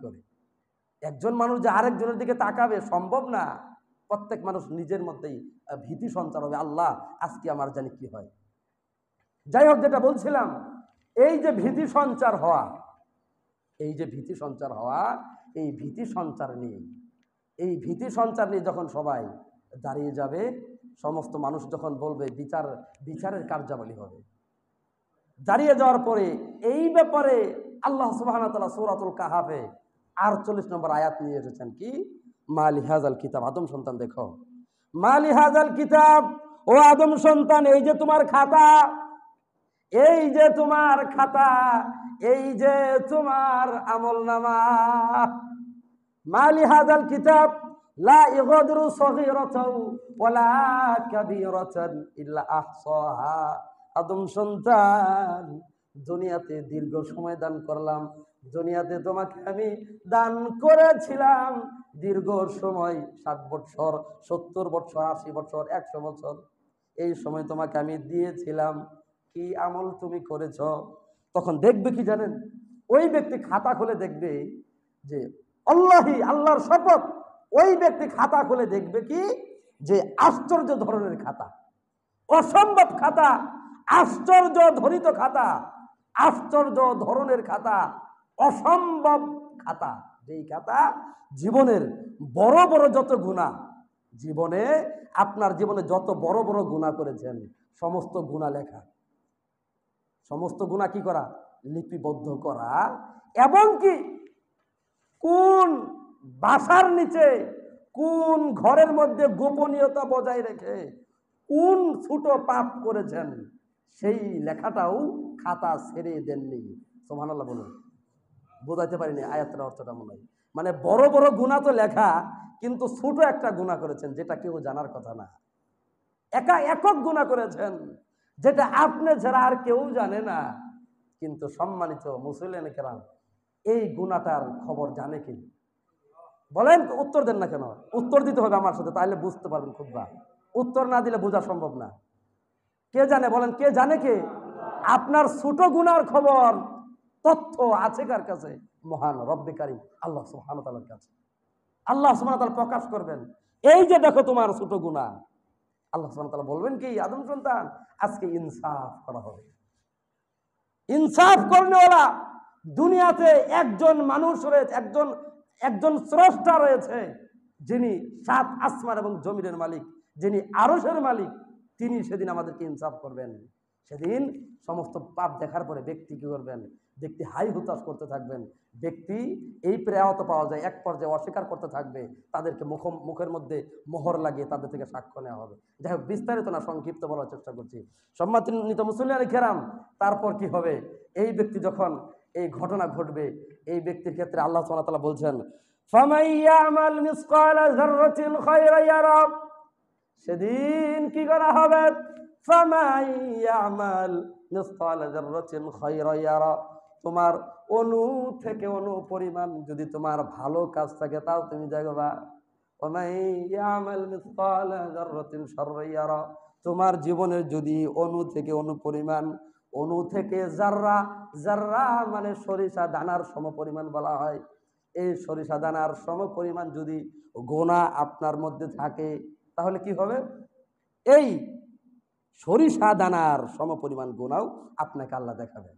করে? একজন মানুষ যে আরেকজনের দিকে তাকাবে সম্ভব না। প্রত্যেক মানুষ নিজের মধ্যেই ভীতি সঞ্চার হবে, আল্লাহ আজকে আমার জানি কি হয়। যাই হোক, যেটা বলছিলাম, এই যে ভীতি সঞ্চার হওয়া, এই যে ভীতি সঞ্চার হওয়া, এই ভীতি সঞ্চার নিয়ে যখন সবাই দাঁড়িয়ে যাবে, সমস্ত মানুষ যখন বলবে বিচারের কার্যাবলী হবে, দাঁড়িয়ে যাওয়ার পরে এই ব্যাপারে আল্লাহ সুবহানাহু ওয়া তাআলা সূরাতুল কাহাফে ৪৮ নম্বর আয়াত নিয়ে এসেছেন। কি? মালি হাযাল কিতাব, আদম সন্তান দেখো, মালি হাযাল কিতাব, ও আদম সন্তান, এই যে তোমার খাতা, এই যে তোমার খাতা, এই যে তোমার আমলনামা, মালি হাযাল কিতাব লা ইগাদিরু সগীরাতাও ওয়ালা কাবীরাতান ইল্লা আহসাহা। আদম সন্তান, দুনিয়াতে দীর্ঘ সময় দান করলাম, দুনিয়াতে তোমাকে আমি দান করেছিলাম দীর্ঘ সময়, 60 বছর, 70 বছর, 80 বছর, 100 বছর। এই সময় তোমাকে আমি দিয়েছিলাম, কি আমল তুমি করেছ? তখন দেখবে কি জানেন? ওই ব্যক্তি খাতা খুলে দেখবে যে আল্লাহর শপথ, ওই ব্যক্তি খাতা খুলে দেখবে কি যে আশ্চর্য ধরনের খাতা, অসম্ভব খাতা, আশ্চর্য ধরিত খাতা, আশ্চর্য ধরনের খাতা, অসম্ভব খাতা। যেই খাতা জীবনের বড় বড় যত গুনাহ, জীবনে আপনার জীবনে যত বড় বড় গুনাহ করেছেন সমস্ত গুনাহ লেখা, সমস্ত গুনাহ কি করা? লিপিবদ্ধ করা। এবং কি কোন বাসার নিচে, কোন ঘরের মধ্যে গোপনীয়তা বজায় রেখে কোন ছোট পাপ করেছেন সেই লেখাটাও খাতা ছেড়ে দেননি। সুবহানাল্লাহ বলুন। বোঝাইতে পারিনি আয়াতের অর্থটা মনে হয়। মানে বড় বড় গুনাহ তো লেখা, কিন্তু ছোট একটা গুনাহ করেছেন যেটা কেউ জানার কথা না। একক গুনাহ করেছেন যেটা আপনি ছাড়া আর কেউ জানে না। কিন্তু সম্মানিত মুসলিম কেরাম, এই গুনাহটার খবর জানে কি? বলেন, উত্তর দেন না কেন? উত্তর দিতে হবে আমার সাথে, তাহলে বুঝতে পারবেন খুতবা। উত্তর না দিলে বোঝা সম্ভব না। কে জানে? বলেন, কে জানে? কে? আপনার ছোট গুনার খবর, তথ্য আছে কার কাছে? মহান রব্বে কারীম আল্লাহ সুবহানাহু ওয়া তাআলার কাছে। আল্লাহ সুবহানাহু ওয়া তাআলা প্রকাশ করবেন, এই যে দেখো তোমার ছোট গুনাহ। আল্লাহ সুবহানাহু ওয়া তাআলা বলবেন কি, আদম সন্তান, আজকে ইনসাফ করা হবে। ইনসাফ করনেওয়ালা দুনিয়াতে একজন মানুষ রয়েছে, একজন স্রষ্টা রয়েছে, যিনি 7 আসমান এবং জমিনের মালিক, যিনি আরশের মালিক। তিনি সেদিন আমাদেরকে ইনসাফ করবেন। সেদিন সমস্ত পাপ দেখার পরে ব্যক্তি কি করবেন? ব্যক্তি হাই হুতাশ করতে থাকবেন। ব্যক্তি এই প্রেয়াত পাওয়া যায়, এক পর্যায়ে অস্বীকার করতে থাকবে। তাদেরকে মুখের মধ্যে মোহর লাগিয়ে তাদের থেকে সাক্ষ্য নেওয়া হবে। যাই হোক, বিস্তারিত না, সংক্ষিপ্ত বলার চেষ্টা করছি। সম্মানিত মুসলিম কেরাম, তারপর কি হবে? এই ব্যক্তি যখন এই ঘটনা ঘটবে, এই ব্যক্তির ক্ষেত্রে আল্লাহ সুবহানাহু ওয়া তাআলা বলছেন, ফামাইয়ামাল মিসকালা যাররাতিন খায়রা ইয়ারা। সেদিন কি করা হবে? ফামাইয়ামাল মিসকালা যাররাতিন খায়রা ইয়ারা। তোমার অণু থেকে অণু পরিমাণ যদি তোমার ভালো কাজ থাকে তাও তুমি দেখবা। ওয়ামাইয়ামাল মিসকালা যাররাতিন শাররা ইয়ারা। তোমার জীবনের যদি অণু থেকে অণু পরিমাণ, অণু থেকে জাররা, জাররা মানে সরিষা দানার সমপরিমাণ বলা হয়। এই সরিষা দানার সমপরিমাণ যদি গুনাহ আপনার মধ্যে থাকে, তাহলে কি হবে? এই সরিষা দানার সমপরিমাণ গুনাহও আপনাকে আল্লাহ দেখাবে।